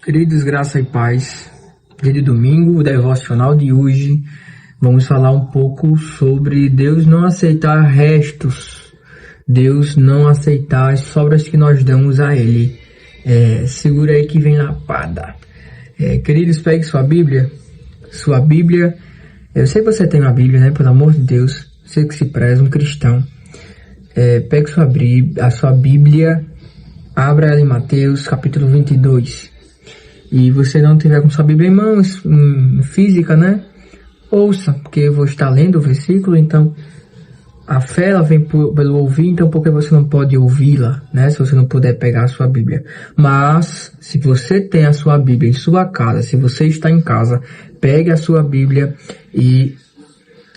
Queridos, graça e paz. Dia de domingo, o devocional de hoje, vamos falar um pouco sobre Deus não aceitar restos, Deus não aceitar as sobras que nós damos a Ele. Segura aí que vem lapada. Queridos, pegue sua Bíblia. Eu sei que você tem uma Bíblia, né? Pelo amor de Deus, você que se preza, um cristão. Pegue a sua Bíblia, abra ela em Mateus, capítulo 22. E você não tiver com sua Bíblia em mãos, em física, né? Ouça, porque eu vou estar lendo o versículo, então a fé ela vem pelo ouvir, então porque você não pode ouvi-la, né? Se você não puder pegar a sua Bíblia. Mas, se você tem a sua Bíblia em sua casa, se você está em casa, pegue a sua Bíblia e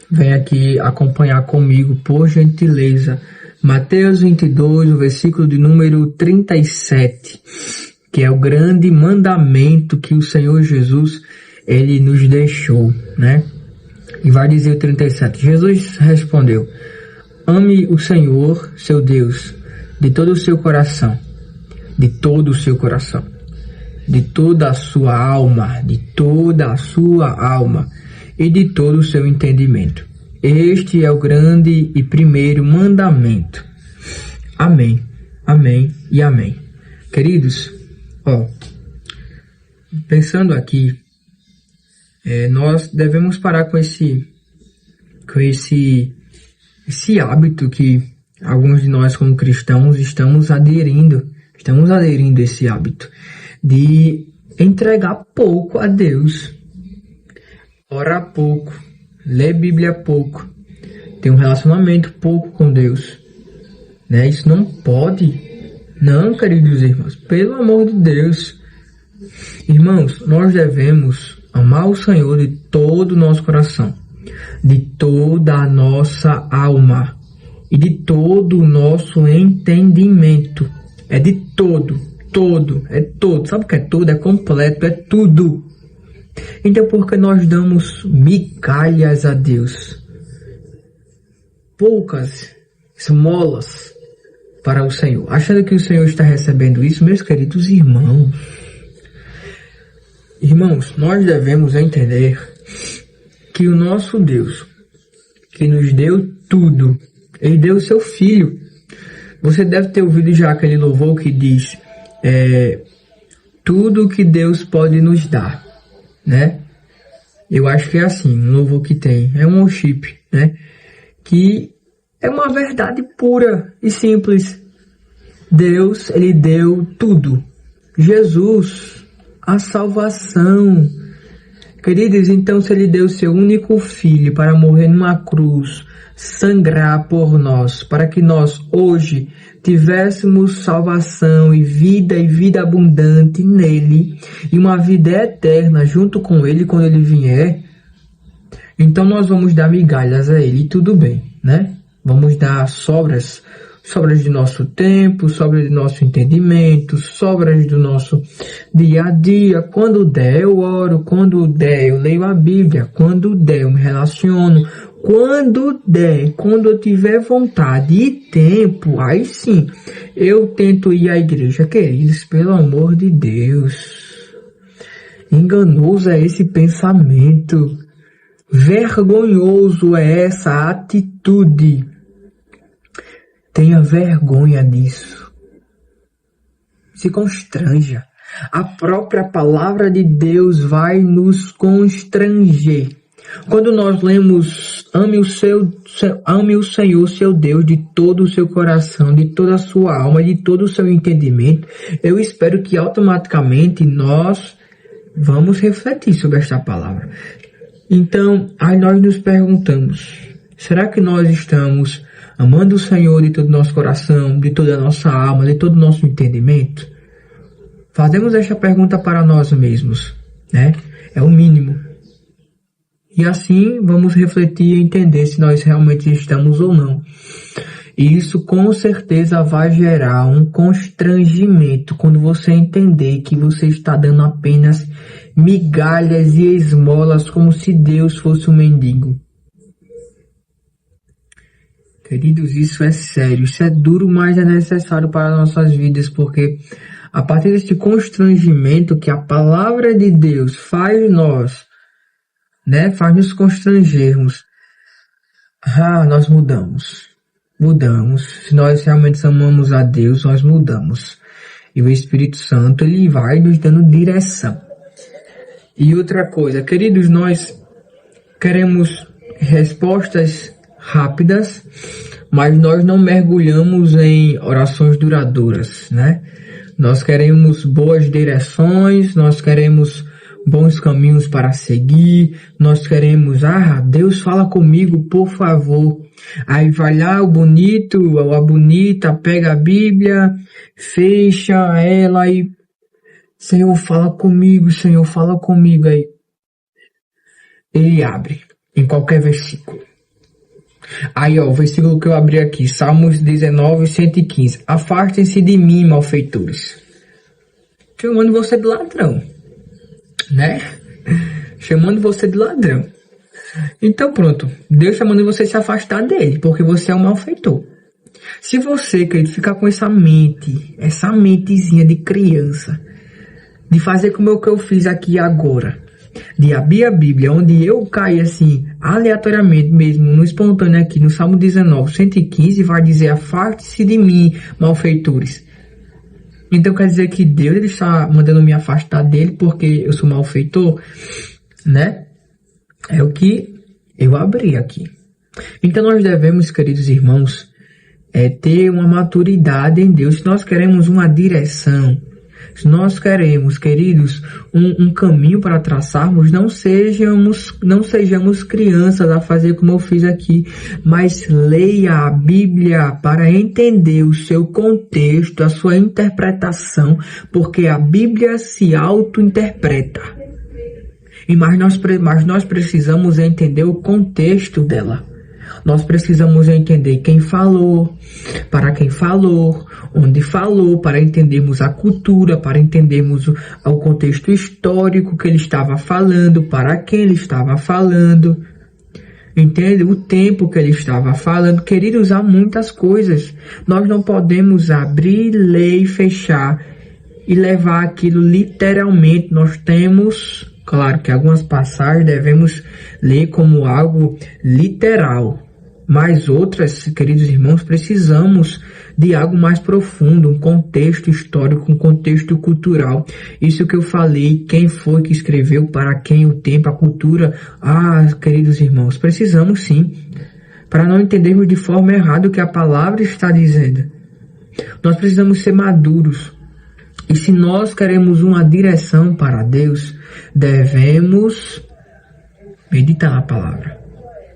vem aqui acompanhar comigo, por gentileza. Mateus 22, o versículo de número 37. Que é o grande mandamento que o Senhor Jesus, ele nos deixou, né? E vai dizer o 37. Jesus respondeu: ame o Senhor, seu Deus, de todo o seu coração, de todo o seu coração, de toda a sua alma, e de todo o seu entendimento. Este é o grande e primeiro mandamento. Amém, amém e amém. Queridos, pensando aqui, nós devemos parar com esse hábito que alguns de nós como cristãos estamos aderindo a esse hábito de entregar pouco a Deus, orar pouco, ler Bíblia pouco, ter um relacionamento pouco com Deus, né? Isso não pode. Não, queridos irmãos, pelo amor de Deus. Irmãos, nós devemos amar o Senhor de todo o nosso coração, de toda a nossa alma e de todo o nosso entendimento. É de todo. Sabe o que é todo? É completo, é tudo. Então, por que nós damos migalhas a Deus? Poucas esmolas para o Senhor, achando que o Senhor está recebendo isso, meus queridos irmãos. Irmãos, nós devemos entender que o nosso Deus, que nos deu tudo, Ele deu o seu Filho. Você deve ter ouvido já aquele louvor que diz, tudo que Deus pode nos dar, né? Eu acho que é assim, um louvor que tem, é um worship, né? Que é uma verdade pura e simples. Deus, Ele deu tudo. Jesus, a salvação. Queridos, então se Ele deu seu único Filho para morrer numa cruz, sangrar por nós, para que nós hoje tivéssemos salvação e vida abundante nele, e uma vida eterna junto com Ele quando Ele vier, então nós vamos dar migalhas a Ele, e tudo bem, né? Vamos dar sobras de nosso tempo, sobras de nosso entendimento, sobras do nosso dia a dia. Quando der, eu oro. Quando der, eu leio a Bíblia. Quando der, eu me relaciono. Quando der, quando eu tiver vontade e tempo, aí sim, eu tento ir à igreja. Queridos, pelo amor de Deus, enganoso é esse pensamento. Vergonhoso é essa atitude. Tenha vergonha disso. Se constranja. A própria palavra de Deus vai nos constranger. Quando nós lemos, ame o Senhor, seu Deus, de todo o seu coração, de toda a sua alma, de todo o seu entendimento, eu espero que automaticamente nós vamos refletir sobre esta palavra. Então, aí nós nos perguntamos, será que nós estamos amando o Senhor de todo o nosso coração, de toda a nossa alma, de todo o nosso entendimento? Fazemos esta pergunta para nós mesmos, né? É o mínimo. E assim vamos refletir e entender se nós realmente estamos ou não. E isso com certeza vai gerar um constrangimento quando você entender que você está dando apenas migalhas e esmolas como se Deus fosse um mendigo. Queridos, isso é sério, isso é duro, mas é necessário para nossas vidas, porque a partir desse constrangimento que a palavra de Deus faz nós, né, faz nos constrangermos, nós mudamos. Se nós realmente amamos a Deus, nós mudamos. E o Espírito Santo, ele vai nos dando direção. E outra coisa, queridos, nós queremos respostas rápidas, mas nós não mergulhamos em orações duradouras, né? Nós queremos boas direções, nós queremos bons caminhos para seguir, nós queremos, Deus fala comigo, por favor. Aí vai lá o bonito, ou a bonita, pega a Bíblia, fecha ela e Senhor, fala comigo, Senhor, fala comigo. Aí ele abre em qualquer versículo. Aí, o versículo que eu abri aqui, Salmos 19, 115. Afastem-se de mim, malfeitores. Chamando você de ladrão, né? Chamando você de ladrão. Então pronto, Deus está mandando você se afastar dele, porque você é um malfeitor. Se você, querido, ficar com essa mentezinha de criança, de fazer como o que eu fiz aqui agora, de abrir a Bíblia, onde eu caí assim, aleatoriamente mesmo, no espontâneo aqui, no Salmo 19, 115, vai dizer, afaste-se de mim, malfeitores. Então quer dizer que Deus ele está mandando me afastar dele porque eu sou malfeitor, né? É o que eu abri aqui. Então nós devemos, queridos irmãos, ter uma maturidade em Deus. Se nós queremos uma direção, se nós queremos, queridos, um caminho para traçarmos, não sejamos crianças a fazer como eu fiz aqui, mas leia a Bíblia para entender o seu contexto, a sua interpretação, porque a Bíblia se auto-interpreta. Mas nós precisamos entender o contexto dela. Nós precisamos entender quem falou, para quem falou, onde falou, para entendermos a cultura, para entendermos o contexto histórico que ele estava falando, para quem ele estava falando, entende? O tempo que ele estava falando. Queridos, há muitas coisas. Nós não podemos abrir, ler e fechar e levar aquilo literalmente. Nós temos, claro que algumas passagens devemos ler como algo literal, mas outras, queridos irmãos, precisamos de algo mais profundo, um contexto histórico, um contexto cultural. Isso que eu falei, quem foi que escreveu, para quem, o tempo, a cultura. Queridos irmãos, precisamos sim, para não entendermos de forma errada o que a palavra está dizendo. Nós precisamos ser maduros. E se nós queremos uma direção para Deus, devemos meditar na palavra,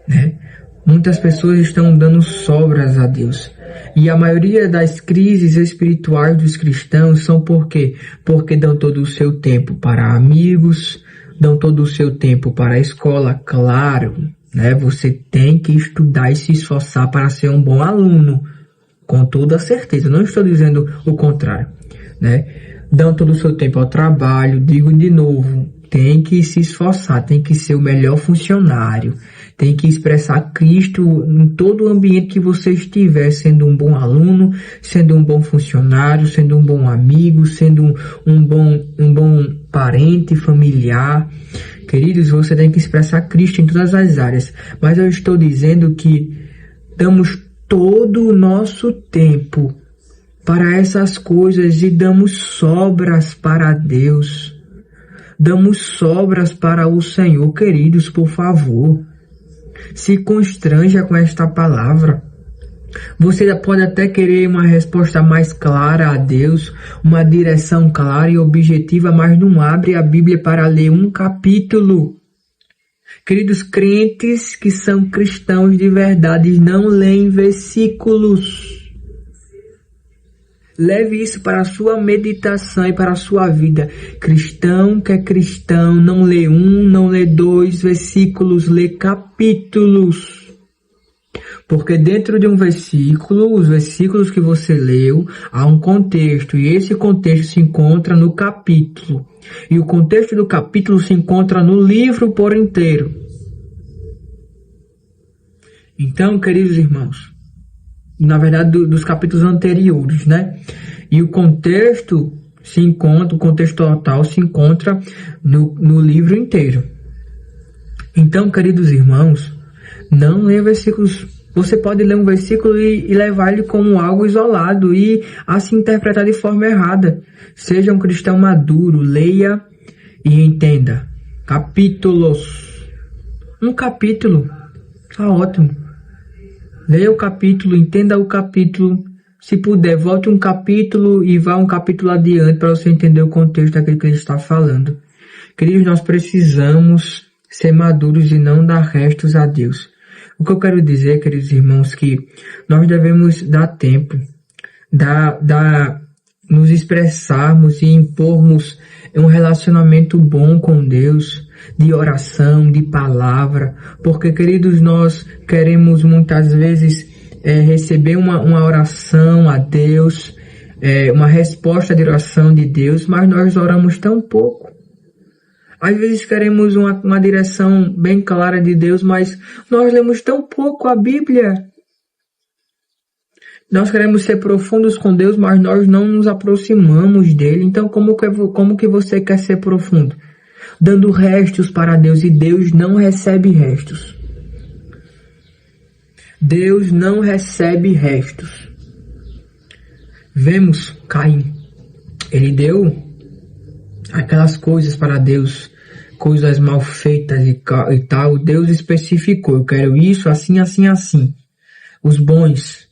né? Muitas pessoas estão dando sobras a Deus. E a maioria das crises espirituais dos cristãos são por quê? Porque dão todo o seu tempo para amigos, dão todo o seu tempo para a escola. Claro, né? Você tem que estudar e se esforçar para ser um bom aluno, com toda certeza. Não estou dizendo o contrário, né? Dão todo o seu tempo ao trabalho. Digo de novo, tem que se esforçar, tem que ser o melhor funcionário, tem que expressar Cristo em todo o ambiente que você estiver, sendo um bom aluno, sendo um bom funcionário, sendo um bom amigo, sendo um bom parente, familiar. Queridos, você tem que expressar Cristo em todas as áreas. Mas eu estou dizendo que damos todo o nosso tempo para essas coisas e damos sobras para Deus. Damos sobras para o Senhor. Queridos, por favor, se constranja com esta palavra. Você pode até querer uma resposta mais clara a Deus, uma direção clara e objetiva, mas não abre a Bíblia para ler um capítulo. Queridos, crentes que são cristãos de verdade não leem versículos. Leve isso para a sua meditação e para a sua vida. Cristão que é cristão não lê um, não lê dois versículos, lê capítulos. Porque dentro de um versículo, os versículos que você leu, há um contexto. E esse contexto se encontra no capítulo. E o contexto do capítulo se encontra no livro por inteiro. Então, queridos irmãos, na verdade dos capítulos anteriores, né? E o contexto se encontra, o contexto total se encontra no livro inteiro. Então, queridos irmãos, não leia versículos. Você pode ler um versículo e levar ele como algo isolado e assim interpretar de forma errada. Seja um cristão maduro, leia e entenda. Capítulos. Um capítulo. Tá ótimo. Leia o capítulo, entenda o capítulo. Se puder, volte um capítulo e vá um capítulo adiante para você entender o contexto daquilo que ele está falando. Queridos, nós precisamos ser maduros e não dar restos a Deus. O que eu quero dizer, queridos irmãos, que nós devemos dar tempo, nos expressarmos e impormos um relacionamento bom com Deus, de oração, de palavra, porque, queridos, nós queremos muitas vezes receber uma oração a Deus, uma resposta de oração de Deus, mas nós oramos tão pouco. Às vezes queremos uma direção bem clara de Deus, mas nós lemos tão pouco a Bíblia. Nós queremos ser profundos com Deus, mas nós não nos aproximamos dele. Então, como que você quer ser profundo? Dando restos para Deus, e Deus não recebe restos. Deus não recebe restos. Vemos Caim. Ele deu aquelas coisas para Deus, coisas mal feitas e tal. Deus especificou: eu quero isso, assim, assim, assim. Os bons,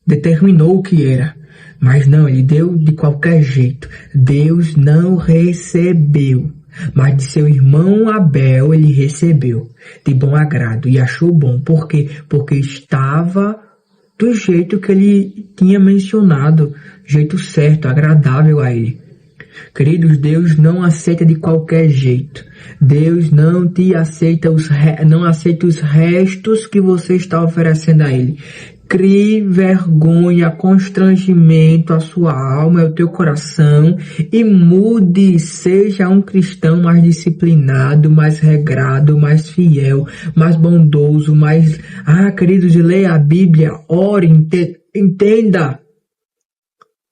determinou o que era, mas não, ele deu de qualquer jeito. Deus não recebeu, mas de seu irmão Abel ele recebeu de bom agrado e achou bom. Por quê? Porque estava do jeito que ele tinha mencionado, jeito certo, agradável a ele. Queridos, Deus não aceita de qualquer jeito. Deus não aceita os restos que você está oferecendo a Ele. Crie vergonha, constrangimento à sua alma e ao teu coração e mude, seja um cristão mais disciplinado, mais regrado, mais fiel, mais bondoso, mais... queridos, leia a Bíblia, ore, entenda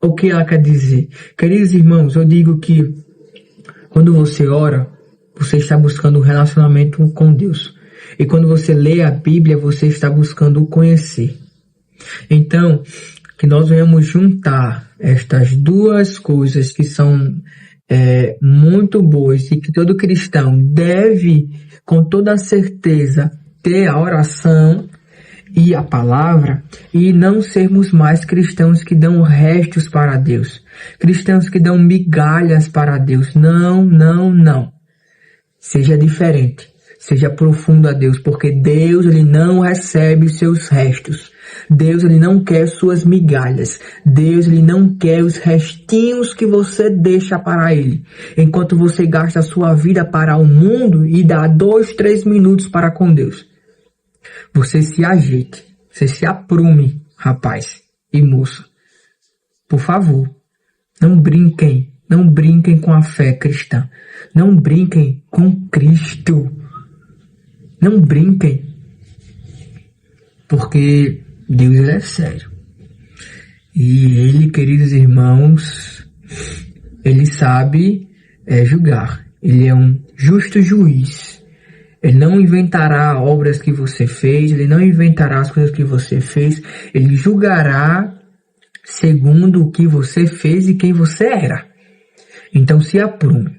o que ela quer dizer. Queridos irmãos, eu digo que quando você ora, você está buscando um relacionamento com Deus. E quando você lê a Bíblia, você está buscando o conhecer. Então, que nós venhamos juntar estas duas coisas que são muito boas e que todo cristão deve, com toda certeza, ter a oração e a palavra, e não sermos mais cristãos que dão restos para Deus, cristãos que dão migalhas para Deus. Não, não, não. Seja diferente, seja profundo a Deus, porque Deus ele não recebe seus restos. Deus ele não quer suas migalhas. Deus ele não quer os restinhos que você deixa para Ele. Enquanto você gasta a sua vida para o mundo e dá 2, 3 minutos para com Deus. Você se ajeite, você se aprume, rapaz e moça. Por favor, não brinquem com a fé cristã. Não brinquem com Cristo. Não brinquem. Porque Deus ele é sério. E Ele, queridos irmãos, Ele sabe julgar. Ele é um justo juiz. Ele não inventará obras que você fez, Ele não inventará as coisas que você fez, Ele julgará segundo o que você fez e quem você era. Então se aprume,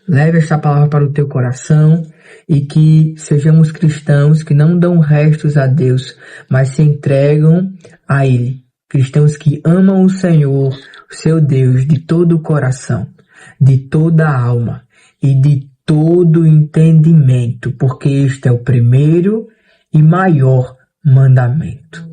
leve esta palavra para o teu coração e que sejamos cristãos que não dão restos a Deus, mas se entregam a Ele. Cristãos que amam o Senhor, o seu Deus, de todo o coração, de toda a alma e de todo entendimento, porque este é o primeiro e maior mandamento.